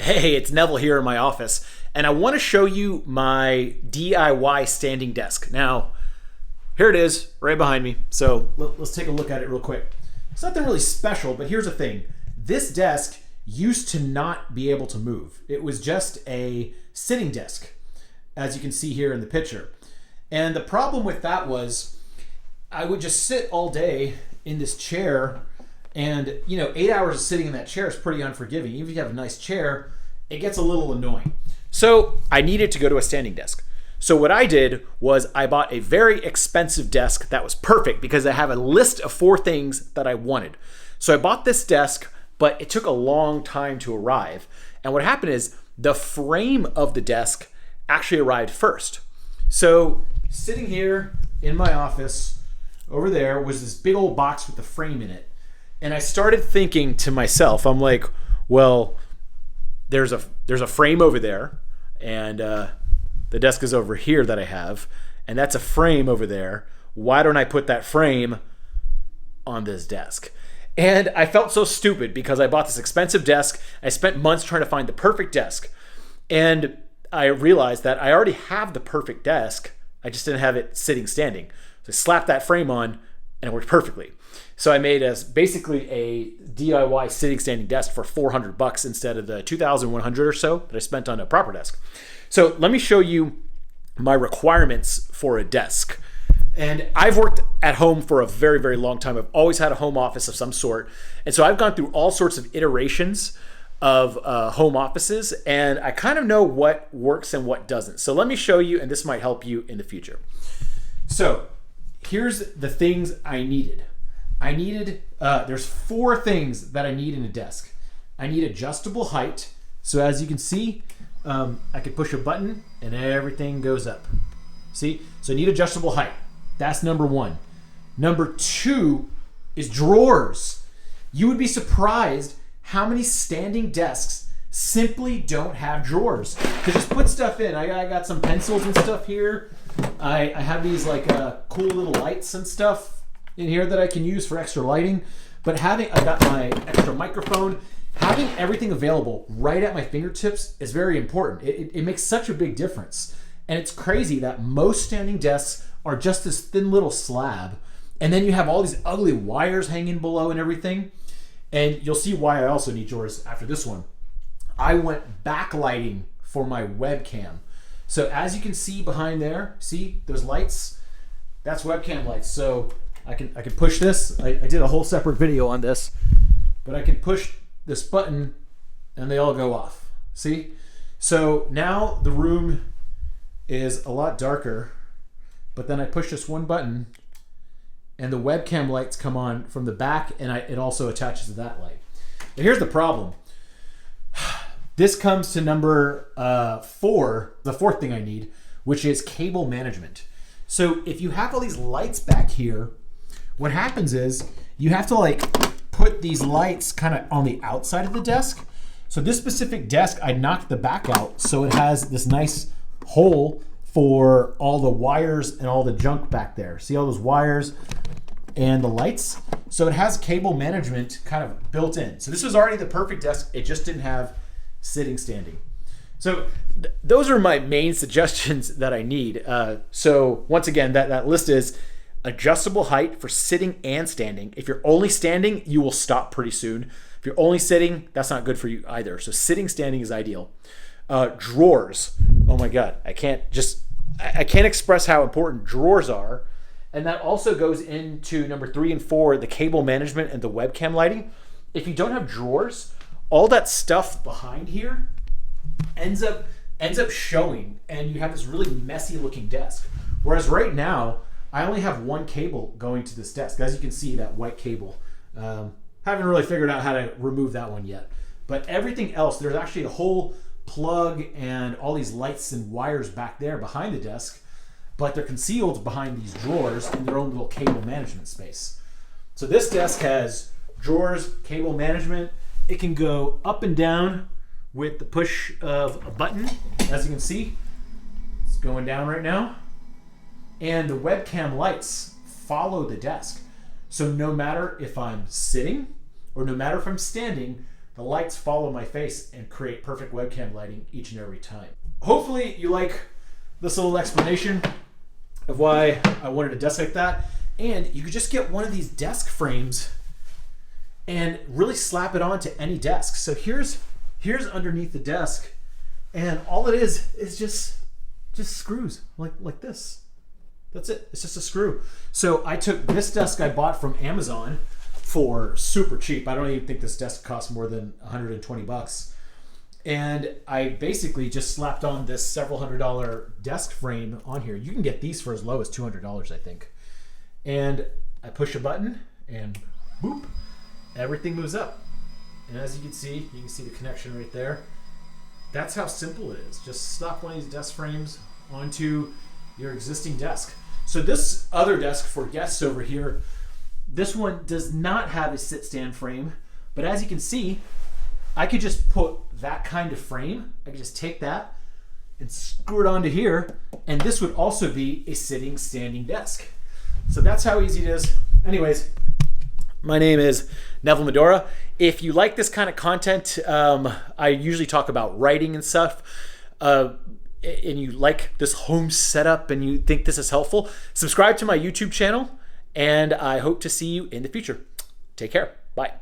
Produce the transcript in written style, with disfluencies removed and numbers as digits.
Hey, it's Neville here in my office, and I want to show you my DIY standing desk. Now, here it is, right behind me. So let's take a look at it real quick. It's nothing really special, but here's the thing. This desk used to not be able to move. It was just a sitting desk, as you can see here in the picture. And the problem with that was I would just sit all day in this chair, and 8 hours of sitting in that chair is pretty unforgiving. Even if you have a nice chair, it gets a little annoying. So I needed to go to a standing desk. So what I did was I bought a very expensive desk that was perfect because I have a list of 4 things that I wanted. So I bought this desk, but it took a long time to arrive. And what happened is the frame of the desk actually arrived first. So sitting here in my office, over there was this big old box with the frame in it. And I started thinking to myself, I'm like, well, there's a frame over there, and the desk is over here that I have, and that's a frame over there. Why don't I put that frame on this desk? And I felt so stupid because I bought this expensive desk. I spent months trying to find the perfect desk. And I realized that I already have the perfect desk. I just didn't have it sitting standing. So I slapped that frame on and it worked perfectly. So I made basically a DIY sitting standing desk for $400 instead of the $2,100 or so that I spent on a proper desk. So let me show you my requirements for a desk. And I've worked at home for a very, very long time. I've always had a home office of some sort. And so I've gone through all sorts of iterations of home offices, and I kind of know what works and what doesn't. So let me show you, and this might help you in the future. So here's the things I needed. There's 4 things that I need in a desk. I need adjustable height. So as you can see, I could push a button and everything goes up. See? So I need adjustable height. That's number 1. Number 2 is drawers. You would be surprised how many standing desks simply don't have drawers to just put stuff in. I got some pencils and stuff here. I have these cool little lights and stuff in here that I can use for extra lighting. But I got my extra microphone. Having everything available right at my fingertips is very important. It makes such a big difference. And it's crazy that most standing desks are just this thin little slab. And then you have all these ugly wires hanging below and everything. And you'll see why I also need drawers after this one. I went backlighting for my webcam. So as you can see behind there, see those lights? That's webcam lights. So I can push this. I did a whole separate video on this, but I can push this button and they all go off. See? So now the room is a lot darker, but then I push this one button and the webcam lights come on from the back, and it also attaches to that light. But here's the problem. This comes to number 4, the 4th thing I need, which is cable management. So if you have all these lights back here, what happens is you have to put these lights kind of on the outside of the desk. So this specific desk, I knocked the back out so it has this nice hole for all the wires and all the junk back there. See all those wires and the lights? So it has cable management kind of built in. So this was already the perfect desk. It just didn't have sitting standing. So those are my main suggestions that I need. So once again, that list is adjustable height for sitting and standing. If you're only standing, you will stop pretty soon. If you're only sitting, that's not good for you either. So sitting, standing is ideal. Drawers. Oh my God, I can't express how important drawers are. And that also goes into number 3 and 4, the cable management and the webcam lighting. If you don't have drawers, all that stuff behind here ends up showing, and you have this really messy looking desk. Whereas right now, I only have one cable going to this desk. As you can see, that white cable. Haven't really figured out how to remove that one yet. But everything else, there's actually a whole plug and all these lights and wires back there behind the desk, but they're concealed behind these drawers in their own little cable management space. So this desk has drawers, cable management. It can go up and down with the push of a button. As you can see, it's going down right now. And the webcam lights follow the desk. So no matter if I'm sitting or no matter if I'm standing, the lights follow my face and create perfect webcam lighting each and every time. Hopefully you like this little explanation of why I wanted a desk like that. And you could just get one of these desk frames and really slap it onto any desk. So here's underneath the desk, and all it is just screws like this. That's it. It's just a screw. So I took this desk I bought from Amazon for super cheap. I don't even think this desk cost more than 120 bucks. And I basically just slapped on this several $100 desk frame on here. You can get these for as low as $200, I think. And I push a button and boop, everything moves up. And as you can see the connection right there. That's how simple it is. Just slap one of these desk frames onto your existing desk. So this other desk for guests over here, this one does not have a sit stand frame, but as you can see, I could just put that kind of frame. I could just take that and screw it onto here, and this would also be a sitting, standing desk. So that's how easy it is. Anyways, my name is Neville Medora. If you like this kind of content, I usually talk about writing and stuff, and you like this home setup and you think this is helpful, subscribe to my YouTube channel, and I hope to see you in the future. Take care. Bye.